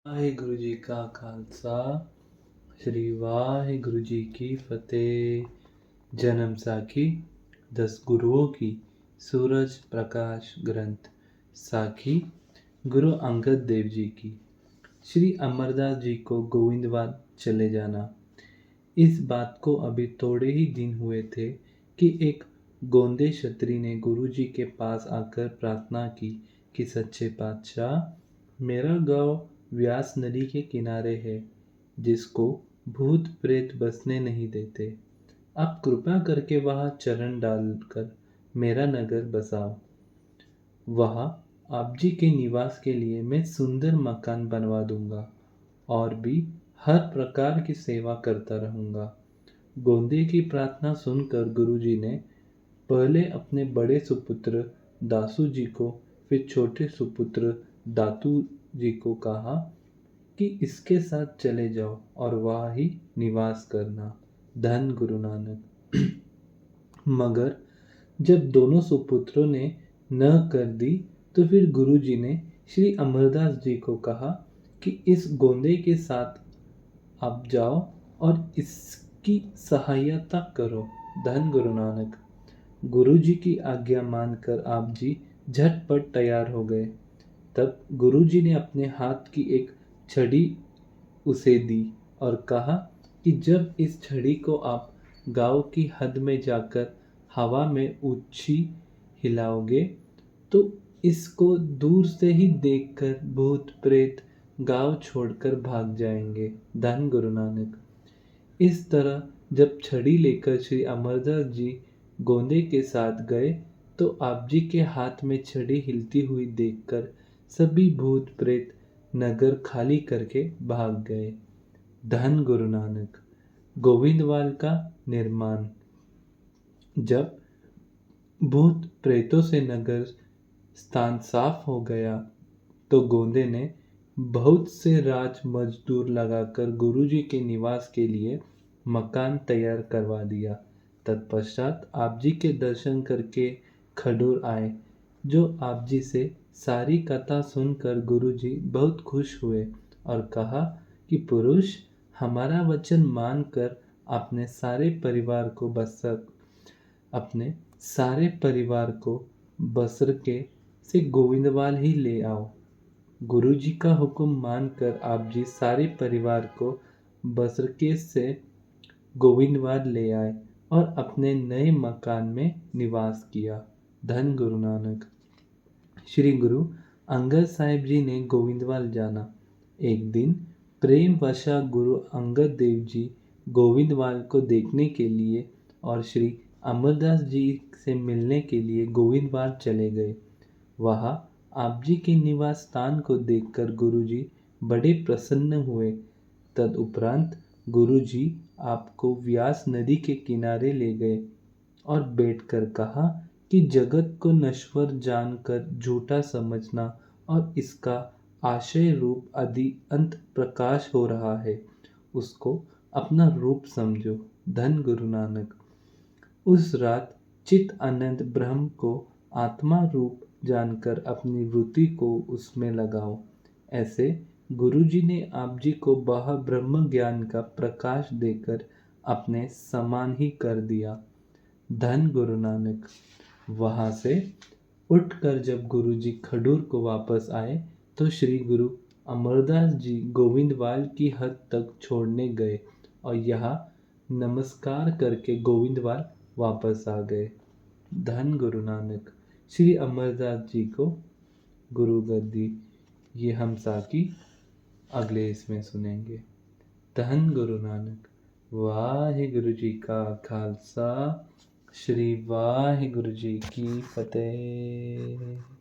ਵਾਹਿਗੁਰੂ ਜੀ ਕਾ ਖਾਲਸਾ श्री वाहिगुरु जी की फतेह। जन्म साखी 10 गुरुओं की सूरज प्रकाश ग्रंथ। साखी गुरु अंगद देव जी की। श्री अमरदास जी को गोविंदवाल चले जाना। इस बात को अभी थोड़े ही दिन हुए थे कि एक गोंदे क्षत्रिय ने गुरु जी के पास आकर प्रार्थना की कि सच्चे पातशाह, मेरा गांव व्यास नदी के किनारे है, जिसको भूत प्रेत बसने नहीं देते। आप कृपा करके वहां चरण डालकर मेरा नगर बसाओ। वहां आप जी के निवास के लिए मैं सुंदर मकान बनवा दूंगा और भी हर प्रकार की सेवा करता रहूंगा। गोंदे की प्रार्थना सुनकर गुरुजी ने पहले अपने बड़े सुपुत्र दासू जी को, फिर छोटे सुपुत्र दातू जी को कहा कि इसके साथ चले जाओ और वहाँ ही निवास करना। धन गुरु नानक। मगर जब दोनों सुपुत्रों ने न कर दी तो फिर गुरुजी ने श्री अमरदास जी को कहा कि इस गोंदे के साथ आप जाओ और इसकी सहायता करो। धन गुरु नानक। गुरुजी की आज्ञा मानकर आप जी झटपट तैयार हो गए। तब गुरुजी ने अपने हाथ की एक छड़ी उसे दी और कहा कि जब इस छड़ी को आप गांव की हद में जाकर हवा में ऊंची हिलाओगे तो इसको दूर से ही देखकर भूत प्रेत गांव छोड़कर भाग जाएंगे। धन गुरु नानक। इस तरह जब छड़ी लेकर श्री अमरदास जी गोंदे के साथ गए तो आप जी के हाथ में छड़ी हिलती हुई देखकर सभी भूत प्रेत नगर खाली करके भाग गए। धन गुरु नानक। गोविंदवाल का निर्माण। जब भूत प्रेतों से नगर स्थान साफ हो गया तो गोंदे ने बहुत से राज मजदूर लगाकर गुरुजी के निवास के लिए मकान तैयार करवा दिया। तत्पश्चात आप जी के दर्शन करके खडूर आए, जो आप जी से सारी कथा सुनकर गुरुजी बहुत खुश हुए और कहा कि पुरुष, हमारा वचन मानकर अपने सारे परिवार को बसरके से गोविंदवाल ही ले आओ। गुरुजी का हुक्म मानकर आप जी सारे परिवार को बसरके से गोविंदवाल ले आए और अपने नए मकान में निवास किया। धन गुरु नानक। श्री गुरु अंगद साहिब जी ने गोविंदवाल जाना। एक दिन प्रेम वशा गुरु अंगद देव जी गोविंदवाल को देखने के लिए और श्री अमरदास जी से मिलने के लिए गोविंदवाल चले गए। वहाँ आप जी के निवास स्थान को देखकर गुरुजी बड़े प्रसन्न हुए। तदुपरांत गुरुजी आपको व्यास नदी के किनारे ले गए और बैठकर कहा कि जगत को नश्वर जानकर झूठा समझना और इसका आशय रूप आदि अंत प्रकाश हो रहा है, उसको अपना रूप समझो। धन गुरु नानक। उस रात चित आनंद ब्रह्म को आत्मा रूप जानकर अपनी वृत्ति को उसमें लगाओ। ऐसे गुरुजी ने आप जी को बाह्य ब्रह्म ज्ञान का प्रकाश देकर अपने समान ही कर दिया। धन गुरु नानक। वहां से उठकर जब गुरुजी खडूर को वापस आए तो श्री गुरु अमरदास जी गोविंदवाल की हद तक छोड़ने गए और यहाँ नमस्कार करके गोविंदवाल वापस आ गए। धन गुरु नानक। श्री अमरदास जी को गुरु गद्दी। ये हम साकी अगले इसमें सुनेंगे। धन गुरु नानक। वाहिगुरु जी का खालसा, श्री वाहिगुरु जी की फतेह।